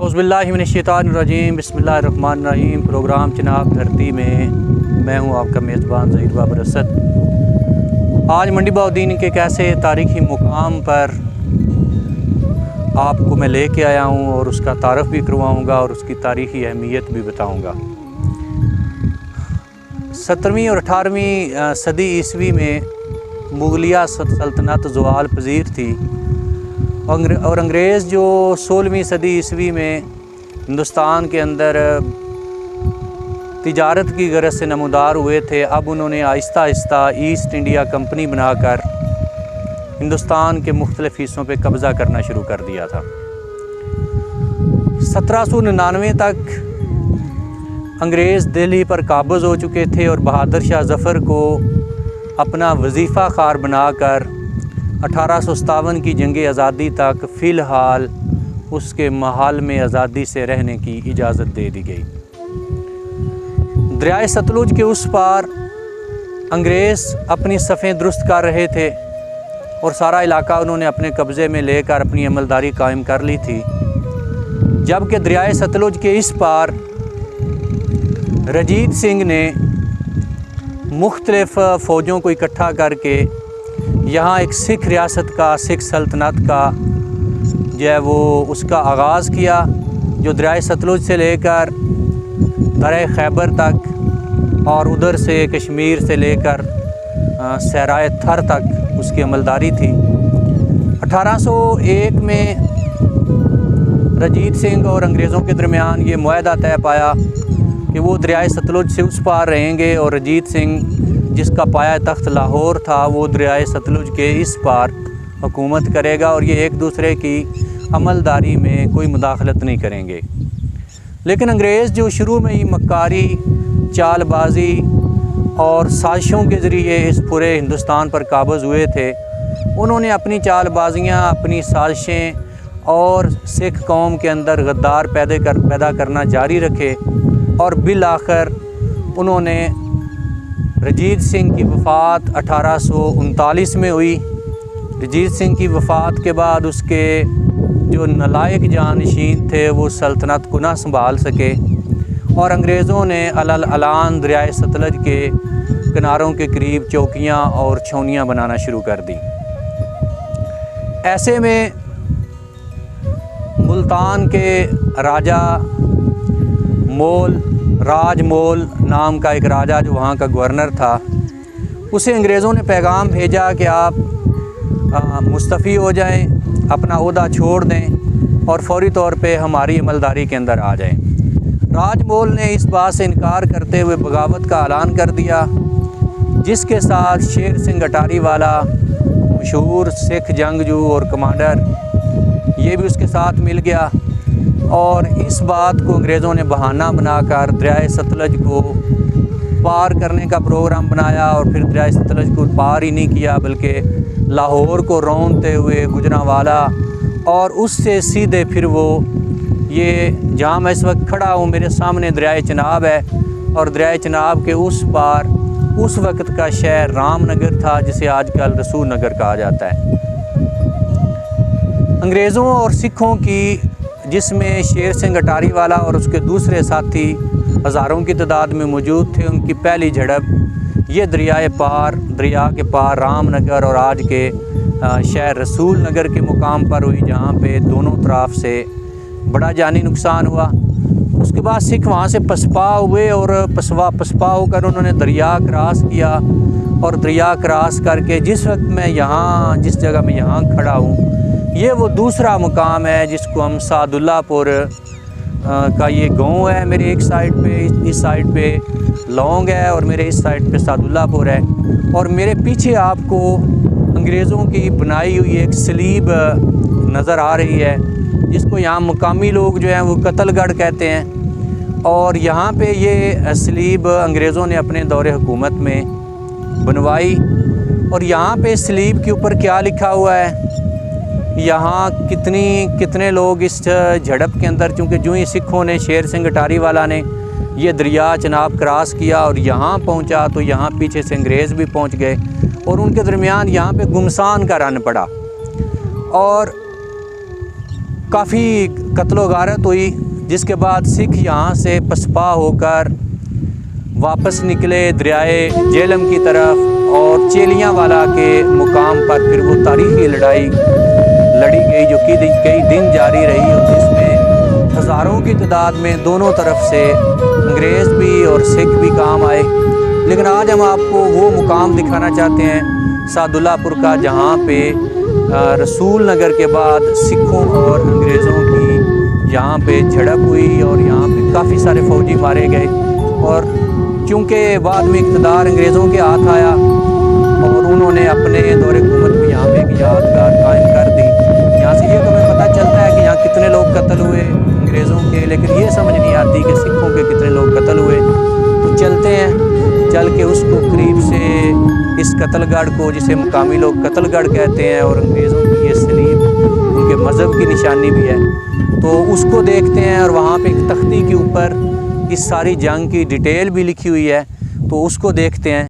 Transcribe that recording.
औज़ुबिल्लाहिमिनश्शैतानिर्रजीम बिस्मिल्लाहिर्रहमानिर्रहीम। प्रोग्राम चिनाब धरती में मैं हूं आपका मेज़बान ज़हीर बाबर असद। आज मंडी बहाउद्दीन के एक ऐसे तारीख़ी मुकाम पर आपको मैं लेके आया हूं और उसका तारफ़ भी करवाऊंगा और उसकी तारीख़ी अहमियत भी बताऊंगा। 17वीं और 18वीं सदी ईस्वी में मुग़लिया सल्तनत ज़वाल पज़ीर थी और अंग्रेज़ जो 16वीं सदी ईस्वी में हिंदुस्तान के अंदर तिजारत की गरज से नमूदार हुए थे, अब उन्होंने Aahista Aahista east India company बनाकर हिंदुस्तान के मुख्तलिफ़ हिस्सों पे कब्ज़ा करना शुरू कर दिया था। 1799 तक अंग्रेज़ दिल्ली पर काबिज़ हो चुके थे और बहादुर शाह ज़फ़र को अपना वजीफ़ा ख़ार बनाकर 1857 की जंग आज़ादी तक फ़िलहाल उसके महल में आज़ादी से रहने की इजाज़त दे दी गई। दरियाए सतलुज के उस पार अंग्रेज़ अपनी सफ़ें दुरुस्त कर रहे थे और सारा इलाका उन्होंने अपने कब्ज़े में लेकर अपनी अमलदारी कायम कर ली थी, जबकि दरियाए सतलुज के इस पार रंजीत सिंह ने मुख्तलिफ़ फ़ौजों को इकट्ठा करके यहाँ एक सिख रियासत का, सिख सल्तनत का जो है वो उसका आगाज़ किया, जो दरियाए सतलुज से लेकर दरियाए खैबर तक और उधर से कश्मीर से लेकर सहराए थर तक उसकी अमलदारी थी। 1801 में रंजीत सिंह और अंग्रेज़ों के दरमियान ये मुआहदा तय पाया कि वो दरियाए सतलुज से उस पार रहेंगे और रंजीत सिंह जिसका पाया तख्त लाहौर था वो दरियाए सतलुज के इस पार हुकूमत करेगा और ये एक दूसरे की अमलदारी में कोई मुदाखलत नहीं करेंगे। लेकिन अंग्रेज़ जो शुरू में ही मक्कारी, चालबाजी और साजिशों के ज़रिए इस पूरे हिंदुस्तान पर काबिज़ हुए थे, उन्होंने अपनी चालबाजियाँ, अपनी साजिशें और सिख कौम के अंदर गद्दार पैदा करना जारी रखे और बिल आखिर उन्होंने रंजीत सिंह की वफ़ात 1839 में हुई। रंजीत सिंह की वफ़ात के बाद उसके जो नालायक जानशीन थे वो सल्तनत को ना संभाल सके और अंग्रेज़ों ने अलल-अलान दरियाए सतलुज के किनारों के करीब चौकियाँ और छावनियाँ बनाना शुरू कर दी। ऐसे में मुल्तान के राजा राजमोल नाम का एक राजा जो वहाँ का गवर्नर था, उसे अंग्रेज़ों ने पैगाम भेजा कि आप मुस्तफ़ी हो जाएं, अपना ओहदा छोड़ दें और फौरी तौर पे हमारी अमलदारी के अंदर आ जाएं। राजमोल ने इस बात से इनकार करते हुए बगावत का ऐलान कर दिया, जिसके साथ शेर सिंह अटारी वाला मशहूर सिख जंगजू और कमांडर ये भी उसके साथ मिल गया और इस बात को अंग्रेज़ों ने बहाना बनाकर दरियाए सतलुज को पार करने का प्रोग्राम बनाया और फिर दरियाए सतलुज को पार ही नहीं किया बल्कि लाहौर को रौंदते हुए गुजरांवाला और उससे सीधे फिर वो ये जहाँ मैं इस वक्त खड़ा हूँ मेरे सामने दरियाए चिनाब है और दरियाए चिनाब के उस पार उस वक्त का शहर रामनगर था, जिसे आजकल रसूल नगर कहा जाता है। अंग्रेज़ों और सिखों की, जिसमें शेर सिंह अटारी वाला और उसके दूसरे साथी हज़ारों की तादाद में मौजूद थे, उनकी पहली झड़प ये दरिया के पार रामनगर और आज के शहर रसूल नगर के मुकाम पर हुई, जहाँ पे दोनों तरफ से बड़ा जानी नुकसान हुआ। उसके बाद सिख वहाँ से पसपा हुए और पसपा होकर उन्होंने दरिया क्रॉस किया और दरिया क्रॉस करके जिस जगह मैं यहाँ खड़ा हूँ ये वो दूसरा मुकाम है जिसको हम सादुल्लापुर का ये गांव है। मेरे एक साइड पे, इस साइड पे लौंग है और मेरे इस साइड पे सादुल्लापुर है और मेरे पीछे आपको अंग्रेज़ों की बनाई हुई एक सलीब नज़र आ रही है, जिसको यहाँ मुकामी लोग जो हैं वो कत्लगढ़ कहते हैं। और यहाँ पे ये सलीब अंग्रेज़ों ने अपने दौरे हुकूमत में बनवाई और यहाँ पे सलीब के ऊपर क्या लिखा हुआ है, यहाँ कितने लोग इस झड़प के अंदर, चूँकि जो ही सिखों ने, शेर सिंह अटारी वाला ने ये दरिया चिनाब क्रॉस किया और यहाँ पहुँचा तो यहाँ पीछे से अंग्रेज़ भी पहुँच गए और उनके दरमियान यहाँ पे गुमसान का रन पड़ा। और काफ़ी कत्लो गारत हुई, जिसके बाद सिख यहाँ से पसपा होकर वापस निकले दरियाए झेलम की तरफ और चेलियांवाला के मुकाम पर फिर वो तारीख़ी लड़ाई लड़ी गई जो कि कई दिन जारी रही और जिसमें हज़ारों की तादाद में दोनों तरफ से अंग्रेज़ भी और सिख भी काम आए। लेकिन आज हम आपको वो मुकाम दिखाना चाहते हैं सादुल्लापुर का, जहाँ पे रसूल नगर के बाद सिखों और अंग्रेज़ों की यहाँ पे झड़प हुई और यहाँ पे काफ़ी सारे फ़ौजी मारे गए। और क्योंकि बाद में इक़्तिदार अंग्रेज़ों के हाथ आया और उन्होंने अपने दौरे हुकूमत में यहाँ पे एक यादगार कायम कर दी। यहाँ से ये तो हमें पता चलता है कि यहाँ कितने लोग कत्ल हुए अंग्रेज़ों के, लेकिन ये समझ नहीं आती कि सिखों के कितने लोग कत्ल हुए। तो चलते हैं, चल के उसको करीब से इस कत्लगढ़ को, जिसे मुकामी लोग कत्लगढ़ कहते हैं और अंग्रेज़ों की ये सलीब उनके मज़हब की निशानी भी है, तो उसको देखते हैं। और वहाँ पे एक तख्ती के ऊपर इस सारी जंग की डिटेल भी लिखी हुई है, तो उसको देखते हैं।